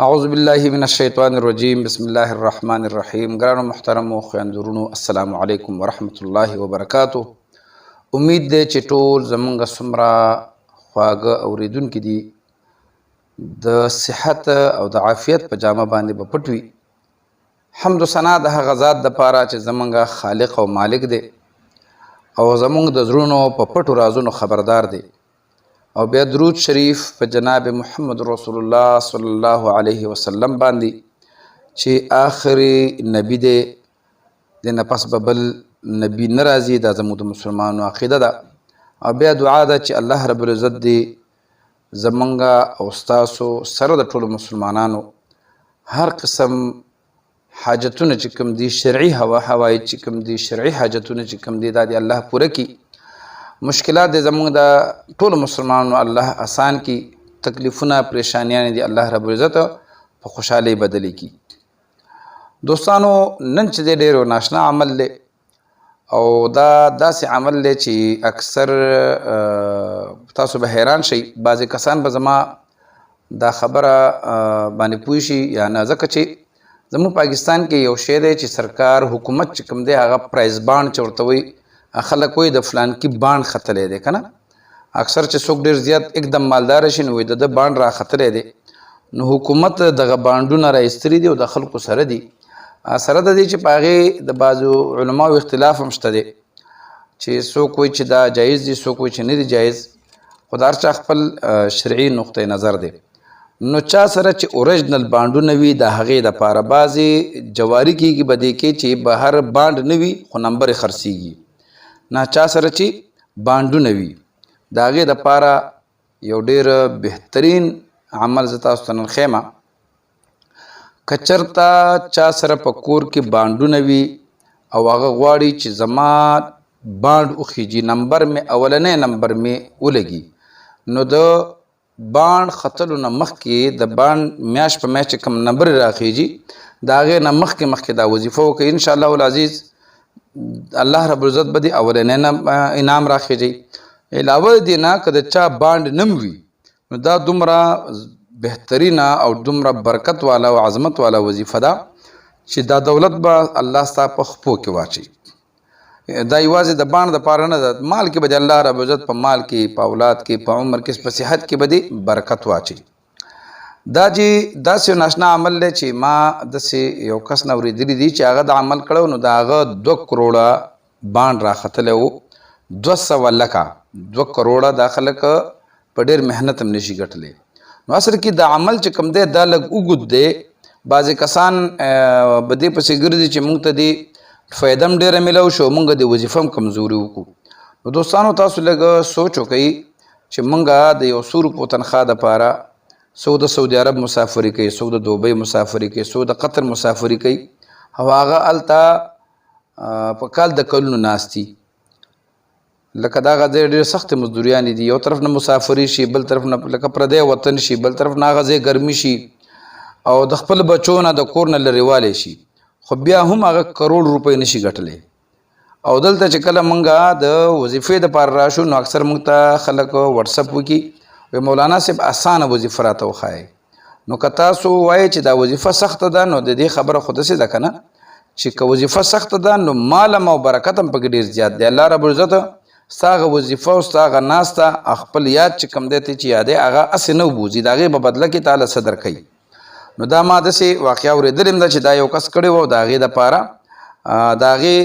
اعوذ بالله من الشیطان الرجیم بسم الله الرحمن الرحیم. ګرانو محترمو خویندورونو السلام علیکم ورحمت الله وبرکاتو. امید دی چې ټول زمونږ څومره خواږه اوریدونکي دي د صحت او د عافیت په جامه باندې به پټ وي. حمد و ثنا د هغه ذات دپاره چې زمونږ خالق او مالک دی او زمونږ د زړونو په پټو رازونو خبردار دی. او بیا درود شریف په جناب محمد رسول الله صلی الله علیه وسلم باندې چې آخري نبی دی، د نه پس به بل نبی نه راځي. دا زموږ د مسلمانانو عقیده ده. او بیا دعا ده چې الله رب العزت دی زمونږ او ستاسو سره د ټولو مسلمانانو هر قسم حاجتونه چې کوم دي، شرعي هوایج چې کوم دي، شرعي حاجتونه چې کوم دي، دا دی الله پوره کړي. مشکلات د زمونږ د ټولو مسلمانانو الله آسان کی، تکلیفونه پریشانیان دي الله رب العزت په خوشحالۍ بدلی کی. دوستانو نن چې دی ډېر ناشنا عمل دی او دا داسې عمل دی چې اکثر تاسو به حیران شئ. بعضې کسان به زما دا خبره باندې پوه شي یا نه، ځکه چې زموږ پاکستان کې یو شی دی چې سرکار حکومت چې کوم دی هغه پرایز بانډ چې ورته وایي، خلک وایي د فلان کې بانډ ختلی دی که نه. اکثر چې څوک ډېر زیات एकदम مالدار شي نو وایي د ده بانډ را ختلی دی. نو حکومت دغه بانډونه را ایستلي دي او د خلکو سره دي، سره د دې چې په هغې د بعضو علماو اختلاف هم شته دی چې څوک وایي چې دا جایز دي، څوک وایي چې نه دي جایز. خو د هر چا خپل شرعي نقطه نظر دی. نو چا سره چې اوریجنل بانډونه وي د هغې دپاره بعضې جواري کېږي به دې کې چې بهر بانډ نه وي خو نمبر یې خرڅېږي. نه چا سره چې بانډونه وي د هغې دپاره یو ډېر بهترین عمل زه تاسو ته نن ښیم. که چېرته چا سره په کور کې بانډونه وي او هغه غواړي چې زما بانډ وخیږي، نمبر مې اولنی نمبر مې ولګي، نو د بانډ ختلو نه مخکې د بانډ میاشت په میاشت چې کوم نمبر راخیږي د هغې نه مخکې دا وظیفه وکړي، انشاءالله العزیز الله رب العزت به دې اولنی انعام راخیږي. علاوه د دې نه که د چا بانډ نم وي نو دا دومره بهترینه او دومره برکت والا او عظمت والا وظیفه ده چې دا دولت به الله ستا په خپو کې واچي. دا یوازې د بانډ دپاره نه ده، مال کې به د الله رب العزت په مال کې، په اولاد کې، په عمر کې، په صحت کې به دې برکت واچي. دا چې داسې ناشنا عمل دی چې ما داسې یو کس نه اورېدلی دي چې هغه د عمل کړی نو د هغه 2 کروړه بانډ راختلی و. 200 لکه 2 کروړه دا خلک په ډېر محنت هم نشي ګټلی. نو اصل کې د عمل چې کوم دی دا لږ اوږد دی. بعضې کسان به دې پسې ګرځي چې موږ ته دې فایده هم ډېره میلاو شو، موږ د وظیفه هم کمزوري وکړو. نو دوستانو تاسو لږ سوچ وکئ چې موږ د 100 روپو تنخوا دپاره څوک د سعودي عرب مسافري کوي، څوک د دوبۍ مسافري کوي، څوک د قطر مسافري کوي، او هغه هلته په کال د کلونو ناست دي. لکه دغه ځای ډېرې سختې مزدوریانې دي، یو طرف نه مسافري شي، بل طرف نه لکه پردی وطن شي، بل طرف نه هغه ځای ګرمي شي او د خپل بچو نه د کور نه لرېوالی شي، خو بیا هم هغه کروڑ روپۍ نشي ګټلی. او دلته چې کله موږ د وظیفې دپاره راشو نو اکثر موږ ته خلک وټسپ وکړي، وی مولانا صاحب اسانه وظیفه راته وښایئ. نو که تاسو وایئ چې دا وظیفه سخته ده نو د دې خبره خو داسې ده که نه چې که وظیفه سخته ده نو مال هم او برکت هم پکې ډېر زیات دی. الله رب العزت ستا هغه وظیفه او ستا هغه ناسته خپل یاد چې کوم دی ته چې یادی هغه هسې نه وبوځي، د هغې په بدله کې تعالی څه درکوي. نو دا ما داسې واقعه اورېدلې ده چې دا یو کس کړی و، د هغې دپاره د هغې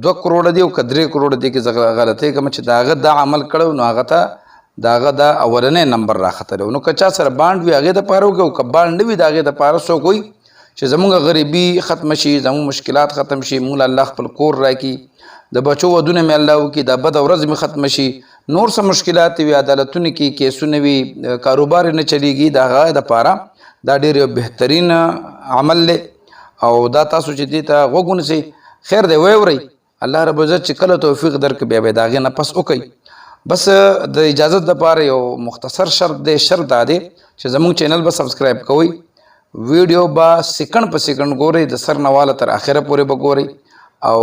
2 کروړه دي او که 3 کروړه دي کې زه غلطۍ کوم چې د هغه دا عمل کړی نو هغه ته د هغه دا اولنی نمبر راختلی. نو که چا سره بانډ وي هغې دپاره وکړي، او که بانډ نه وي د هغې دپاره څوک وایي چې زمونږ غریبي ختمه شي، زمونږ مشکلات ختم شي، موږ الله خپل کور راکړي، د بچو ودونه مې الله وکړي، دا بده ورځ مې ختمه شي، نور څه مشکلات وي، عدالتونه کې کیسونه وي، کاروبار نه چلیږي، د هغه دپاره دا ډېر یو بهترین عمل دی. او دا تاسو چې دې ته غوږ ونیسئ خیر دی واورئ. الله رب العزت چې کله توفیق درکړي بیا به د هغې نه پس وکئ. بس د اجازت دپاره یو مختصر شرط دی، شرط دا دی چې زموږ چینل به سبسکرایب کوئ، ویډیو به سیکنډ په سیکنډ ګورئ، د سر نه واله تر آخره پورې به ګورئ، او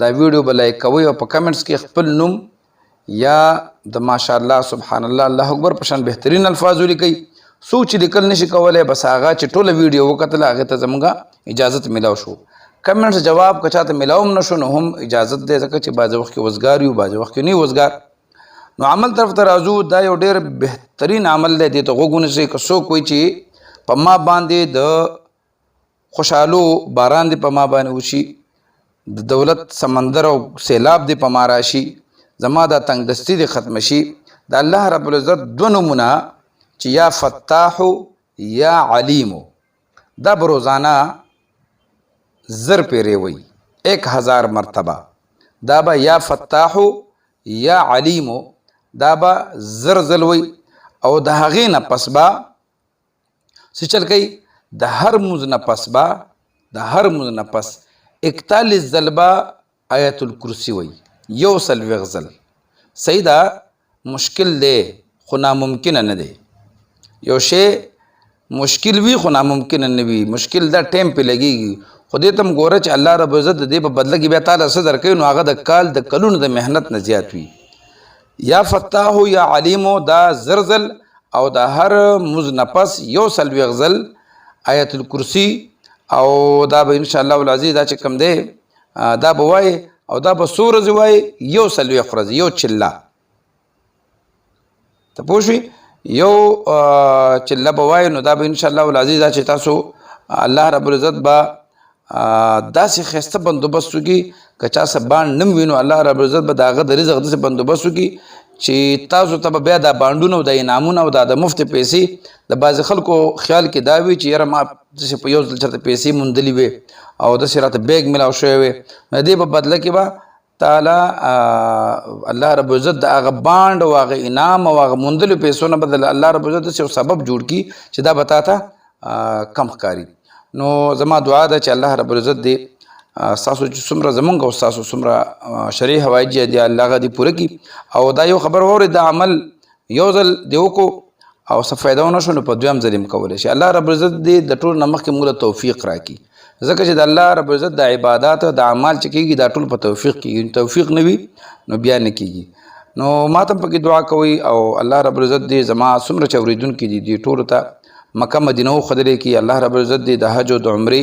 دا ویډیو به لایک کوئ او په کمنټس کې خپل نوم یا د ماشاءالله سبحان الله الله اکبر په شان بهترین الفاظ ولیکئ. څوک چې لیکل نشي کولی بس هغه چې ټوله ویډیو وکتله هغې ته زموږ اجازت میلاو شو. کمنټس جواب که چاته میلاو هم نه شو نو هم اجازت دی ځکه چې بعضې وخت کې وزګار یو بعضې وخت کې نه وزګار. نو عمل طرف ته راځو. دا یو ډېر بهترین عمل دی. دې ته غوږ ونیسئ. که څوک وایي چې په ما باندې د خوشحالو باران دی په ما باندې وشي، د دولت سمندر او سیلاب دی په ما راشي، زما دا تنگ دستی دی ختم شي، د الله رب العزت دو نمونه چې یا فتاحو یا علیمو دا به روزانه 1000 پیرې وي، 1000 مرتبه. دا به یا فتاحو یا علیمو دا به 1000 ځل وي. او د هغې نه پس به څه چل کوي، د هر مونځ نه پس به د هر مونځ نه پس 41 ځل به آیت الکرسی وي، 140 ځل. صحیح ده، مشکل دی خو ناممکنه نه دی. یو شی مشکل وي خو ناممکنه نه وي. مشکل دا ټایم پې لګېږي، خو دې ته هم ګوره چې الله رب العزت د دې په بدله کې بیا تعالی څه درکوي نو هغه د کال د کلونو د محنت نه زیات وي. یا فتاحو یا علیمو دا 1000 ځل او د هر مونځ نه پس 140 ځل آیت الکرسی. او دا به انشاءالله العزیز دا چې کوم دی دا به وایي او دا به څو ورځې وایي، 140 ورځې، یو چله. ته پوه شوې، یو چله به وایي نو دا به انشاءالله العزیز دا چې تاسو الله رب العزت به داسې ښایسته بندوبست وکړي که چا څه بانډ نه وي نو الله رب العزت به د هغه د رزق داسې بندوبست وکړي چې تاسو ته به بیا دا بانډونه او د انعامونه او د مفتې پیسې د بعضې خلکو خیال کې دا وي چې یاره ما داسې په یو ځل چېرته پیسې موندلې وې او داسې راته بیګ میلاو شوی وې، د دې په بدله کې به تعالی الله رب العزت د هغه بانډ او هغه انعام او هغه موندلو پیسو نه به الله رب العزت داسې یو سبب جوړ کړي چې دا به تا ته کم ښکاري. نو زما دعا ده چې الله رب العزت دې ستاسو چې څومره زمونږ او ستاسو څومره شرعي حوایج دي الله هغه دې پوره کړي. او دا یو خبر واورئ، دا عمل یو ځل دې وکړو او څه فایده ونه شو نو په دویم ځل یې هم کولی شي. الله رب العزت دې د ټول نه مخکې موږ له توفیق راکړي، ځکه چې د الله رب العزت د عبادات د اعمال چې کېږي دا ټول په توفیق کېږي. توفیق نه وي نو بیا نه کېږي. نو ما ته هم پکې دعا کوئ او الله رب العزت دې زما څومره چې اورېدونکي دي دې ټولو ته مکه مدینه وښودلی کړي. الله رب العزت دې د حج او د عمرې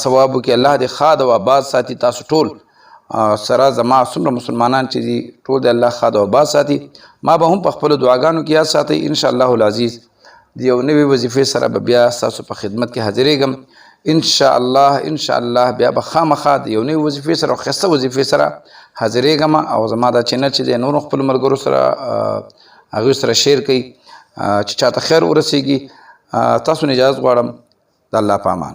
ثواب وکړي. الله دې ښاد او آباد ساتي تاسو ټول سره زما څومره مسلمانان چې دي ټول دې الله ښاد او آباد ساتي. ما به هم په خپلو دعاګانو کې یاد ساتئ. انشاءالله العزیز د یو نوې وظیفې سره به بیا ستاسو په خدمت کې حاضرېږم. انشاءالله بیا به خامخا د یو نوې وظیفې سره او ښایسته وظیفې سره حاضرېږم. او زما دا چینل چې دی نورو خپلو ملګرو سره هغوی سره شیر کوي چې چاته خیر ورسیږي. تاسو نه اجازت غواړم. د الله په امان.